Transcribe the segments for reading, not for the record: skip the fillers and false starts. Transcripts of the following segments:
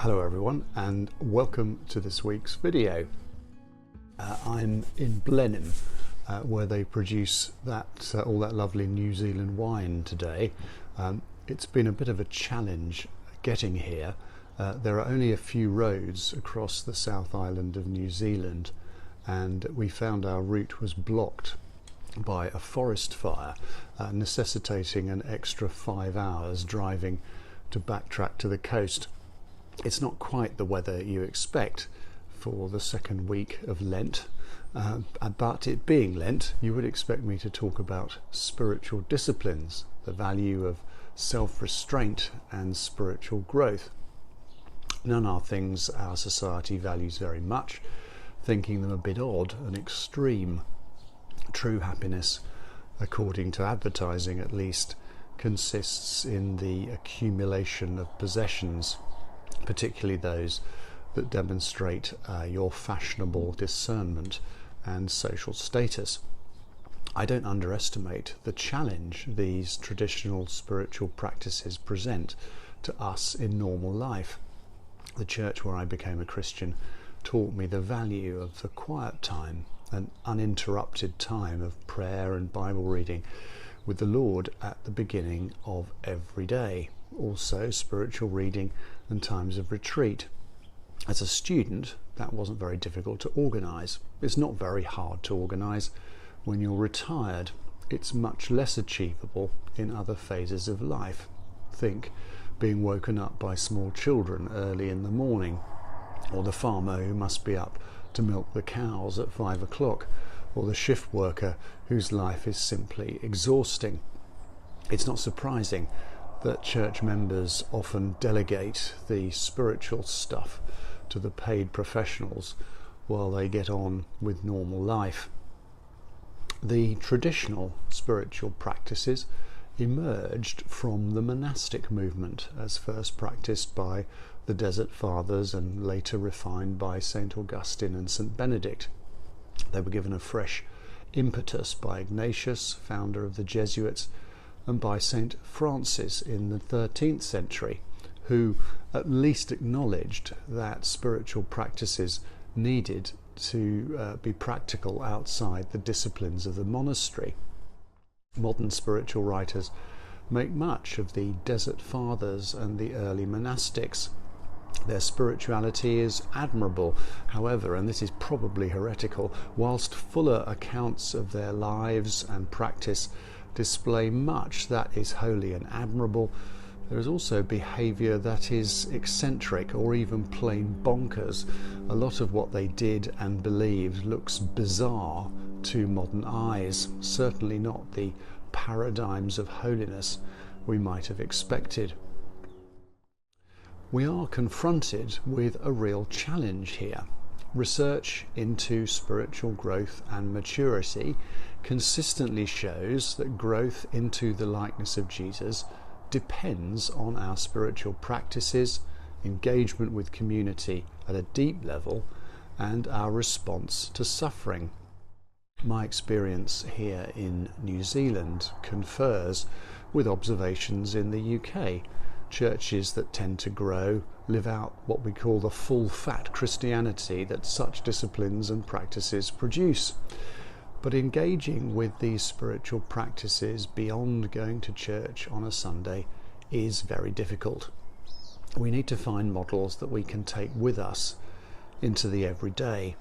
Hello everyone and welcome to this week's video. I'm in Blenheim where they produce all that lovely New Zealand wine today. It's been a bit of a challenge getting here. There are only a few roads across the South Island of New Zealand, and we found our route was blocked by a forest fire, necessitating an extra 5 hours driving to backtrack to the coast. It's not quite the weather you expect for the second week of Lent, but it being Lent, you would expect me to talk about spiritual disciplines, the value of self-restraint and spiritual growth. None are things our society values very much, thinking them a bit odd and extreme. True happiness, according to advertising at least, consists in the accumulation of possessions, particularly those that demonstrate your fashionable discernment and social status. I don't underestimate the challenge these traditional spiritual practices present to us in normal life. The church where I became a Christian taught me the value of the quiet time, an uninterrupted time of prayer and Bible reading with the Lord at the beginning of every day. Also spiritual reading and times of retreat. As a student, that wasn't very difficult to organise. It's not very hard to organise when you're retired. It's much less achievable in other phases of life. Think being woken up by small children early in the morning, or the farmer who must be up to milk the cows at 5 o'clock, or the shift worker whose life is simply exhausting. It's not surprising that church members often delegate the spiritual stuff to the paid professionals while they get on with normal life. The traditional spiritual practices emerged from the monastic movement as first practiced by the Desert Fathers and later refined by St. Augustine and St. Benedict. They were given a fresh impetus by Ignatius, founder of the Jesuits, and by St. Francis in the 13th century, who at least acknowledged that spiritual practices needed to be practical outside the disciplines of the monastery. Modern spiritual writers make much of the Desert Fathers and the early monastics. Their spirituality is admirable, however, and this is probably heretical, whilst fuller accounts of their lives and practice display much that is holy and admirable, there is also behaviour that is eccentric or even plain bonkers. A lot of what they did and believed looks bizarre to modern eyes, certainly not the paradigms of holiness we might have expected. We are confronted with a real challenge here. Research into spiritual growth and maturity consistently shows that growth into the likeness of Jesus depends on our spiritual practices, engagement with community at a deep level, and our response to suffering. My experience here in New Zealand confers with observations in the UK. Churches that tend to grow live out what we call the full fat Christianity that such disciplines and practices produce. But engaging with these spiritual practices beyond going to church on a Sunday is very difficult. We need to find models that we can take with us into the everyday.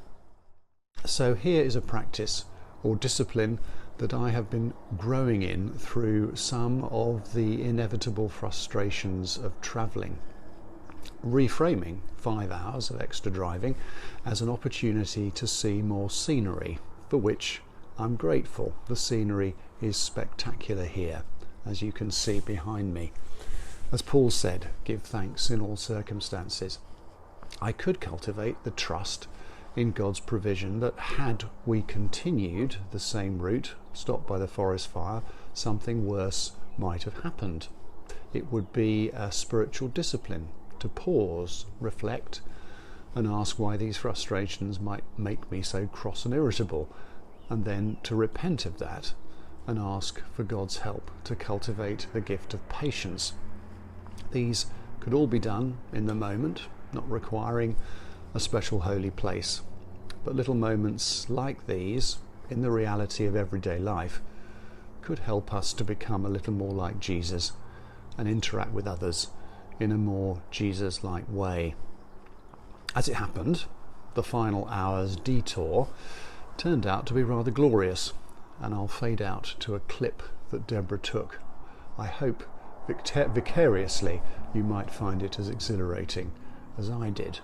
So here is a practice or discipline that I have been growing in through some of the inevitable frustrations of travelling. Reframing 5 hours of extra driving as an opportunity to see more scenery, for which I'm grateful. The scenery is spectacular here, as you can see behind me. As Paul said, give thanks in all circumstances. I could cultivate the trust in God's provision that had we continued the same route, stopped by the forest fire, something worse might have happened. It would be a spiritual discipline to pause, reflect, and ask why these frustrations might make me so cross and irritable, and then to repent of that and ask for God's help to cultivate the gift of patience. These could all be done in the moment, not requiring a special holy place. But little moments like these, in the reality of everyday life, could help us to become a little more like Jesus and interact with others in a more Jesus-like way. As it happened, the final hour's detour turned out to be rather glorious, and I'll fade out to a clip that Deborah took. I hope vicariously you might find it as exhilarating as I did.